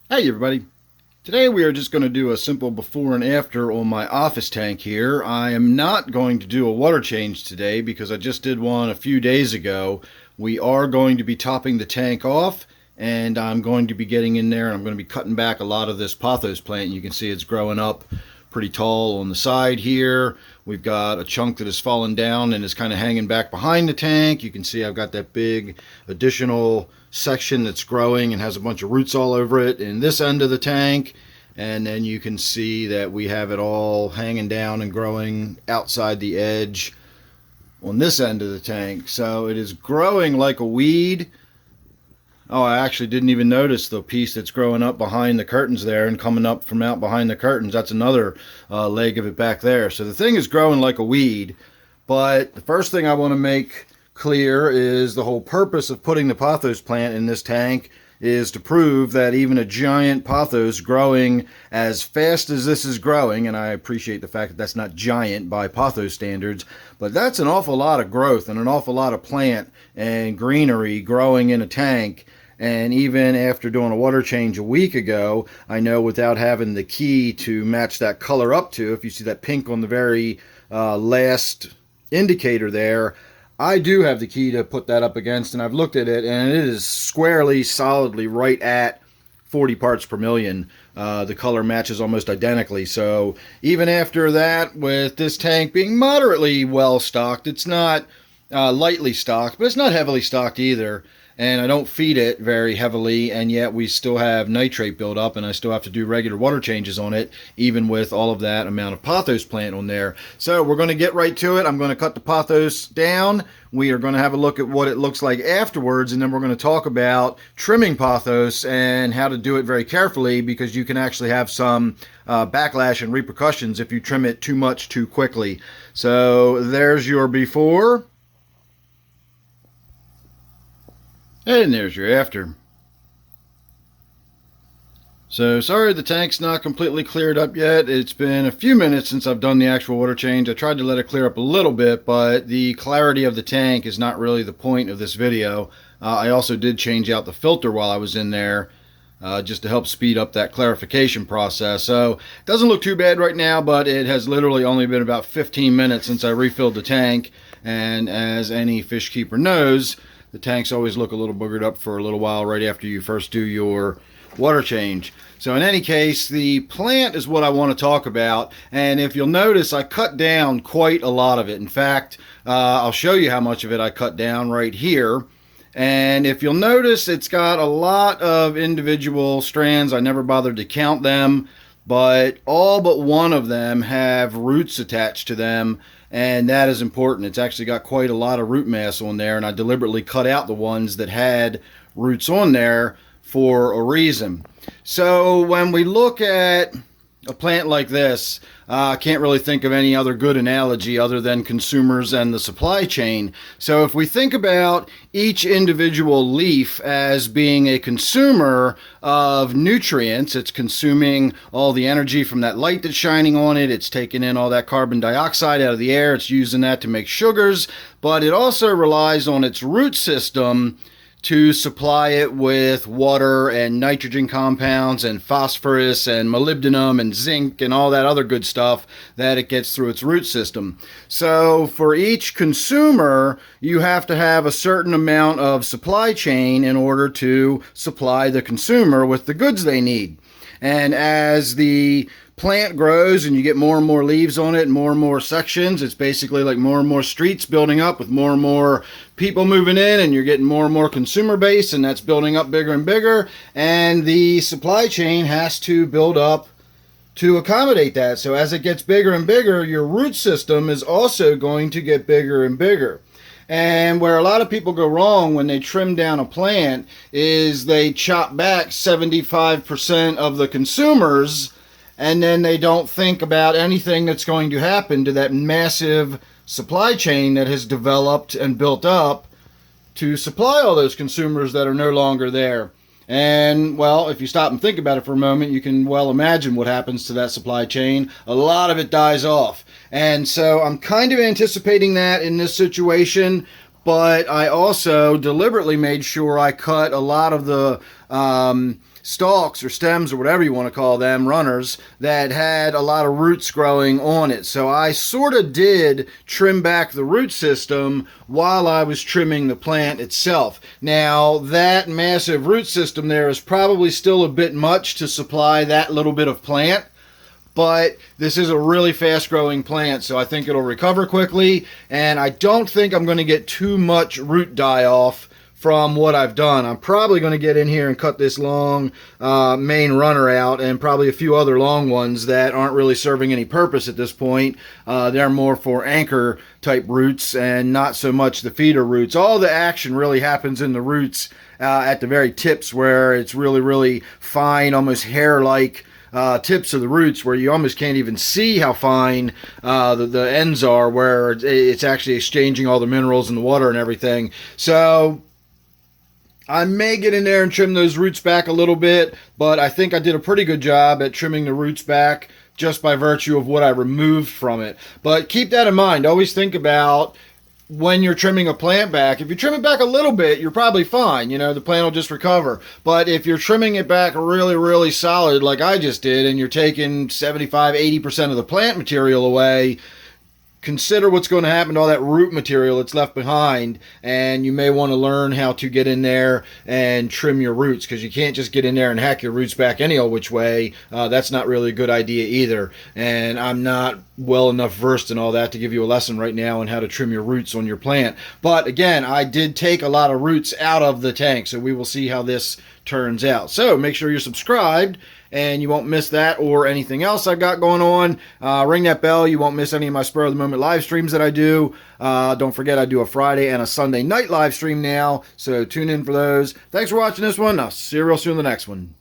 Hey everybody. Today we are just going to do a simple before and after on my office tank here. I am not going to do a water change today because I just did one a few days ago. We are going to be topping the tank off, and I'm going to be getting in there and I'm going to be cutting back a lot of this pothos plant. You can see it's growing up pretty tall on the side here. We've got a chunk that has fallen down and is kind of hanging back behind the tank. You can see I've got that big additional section that's growing and has a bunch of roots all over it in this end of the tank. And then you can see that we have it all hanging down and growing outside the edge on this end of the tank. So it is growing like a weed. Oh, I actually didn't even notice the piece that's growing up behind the curtains there and coming up from out behind the curtains. That's another leg of it back there. So the thing is growing like a weed. But the first thing I want to make clear is the whole purpose of putting the pothos plant in this tank is to prove that even a giant pothos growing as fast as this is growing, and I appreciate the fact that that's not giant by pothos standards, but that's an awful lot of growth and an awful lot of plant and greenery growing in a tank. And even after doing a water change a week ago, I know without having the key to match that color up to, if you see that pink on the very last indicator there, I do have the key to put that up against, and I've looked at it, and it is squarely, solidly right at 40 parts per million. The color matches almost identically. So even after that, with this tank being moderately well stocked, it's not lightly stocked, but it's not heavily stocked either. And I don't feed it very heavily, and yet we still have nitrate buildup, and I still have to do regular water changes on it, even with all of that amount of pothos plant on there. So we're going to get right to it. I'm going to cut the pothos down. We are going to have a look at what it looks like afterwards, and then we're going to talk about trimming pothos and how to do it very carefully, because you can actually have some backlash and repercussions if you trim it too much too quickly. So there's your before. And there's your after. So sorry the tank's not completely cleared up yet. It's been a few minutes since I've done the actual water change. I tried to let it clear up a little bit, but the clarity of the tank is not really the point of this video. I also did change out the filter while I was in there, just to help speed up that clarification process. So it doesn't look too bad right now, but it has literally only been about 15 minutes since I refilled the tank. And as any fish keeper knows, the tanks always look a little boogered up for a little while right after you first do your water change. So in any case, the plant is what I want to talk about. And if you'll notice, I cut down quite a lot of it. In fact, I'll show you how much of it I cut down right here. And if you'll notice, it's got a lot of individual strands. I never bothered to count them, but all but one of them have roots attached to them, and that is important. It's actually got quite a lot of root mass on there, and I deliberately cut out the ones that had roots on there for a reason. So when we look at a plant like this, I can't really think of any other good analogy other than consumers and the supply chain. So if we think about each individual leaf as being a consumer of nutrients, it's consuming all the energy from that light that's shining on it, it's taking in all that carbon dioxide out of the air, it's using that to make sugars, but it also relies on its root system to supply it with water and nitrogen compounds and phosphorus and molybdenum and zinc and all that other good stuff that it gets through its root system. So for each consumer, you have to have a certain amount of supply chain in order to supply the consumer with the goods they need. And as the plant grows and you get more and more leaves on it and more sections, it's basically like more and more streets building up with more and more people moving in, and you're getting more and more consumer base, and that's building up bigger and bigger, and the supply chain has to build up to accommodate that. So as it gets bigger and bigger, your root system is also going to get bigger and bigger. And where a lot of people go wrong when they trim down a plant is they chop back 75% of the consumers, and then they don't think about anything that's going to happen to that massive supply chain that has developed and built up to supply all those consumers that are no longer there. And, well, if you stop and think about it for a moment, you can well imagine what happens to that supply chain. A lot of it dies off. And so I'm kind of anticipating that in this situation, but I also deliberately made sure I cut a lot of the stalks or stems or whatever you want to call them, runners, that had a lot of roots growing on it. So I sort of did trim back the root system while I was trimming the plant itself. Now, that massive root system there is probably still a bit much to supply that little bit of plant, but this is a really fast growing plant, so I think it'll recover quickly, and I don't think I'm going to get too much root die off from what I've done. I'm probably going to get in here and cut this long main runner out, and probably a few other long ones that aren't really serving any purpose at this point. They're more for anchor type roots and not so much the feeder roots. All the action really happens in the roots at the very tips, where it's really fine, almost hair-like tips of the roots, where you almost can't even see how fine the ends are, where it's actually exchanging all the minerals in the water and everything. So I may get in there and trim those roots back a little bit, but I think I did a pretty good job at trimming the roots back just by virtue of what I removed from it. But keep that in mind. Always think about when you're trimming a plant back. If you trim it back a little bit, you're probably fine. You know, the plant will just recover. But if you're trimming it back really solid, like I just did, and you're taking 75-80% of the plant material away, consider what's going to happen to all that root material that's left behind, and you may want to learn how to get in there and trim your roots, because you can't just get in there and hack your roots back any old which way. That's not really a good idea either, and I'm not well enough versed in all that to give you a lesson right now on how to trim your roots on your plant. But again, I did take a lot of roots out of the tank, so we will see how this turns out. So make sure you're subscribed, and you won't miss that or anything else I've got going on. Ring that bell. You won't miss any of my spur of the moment live streams that I do. Don't forget, I do a Friday and a Sunday night live stream now, so tune in for those. Thanks for watching this one. I'll see you real soon in the next one.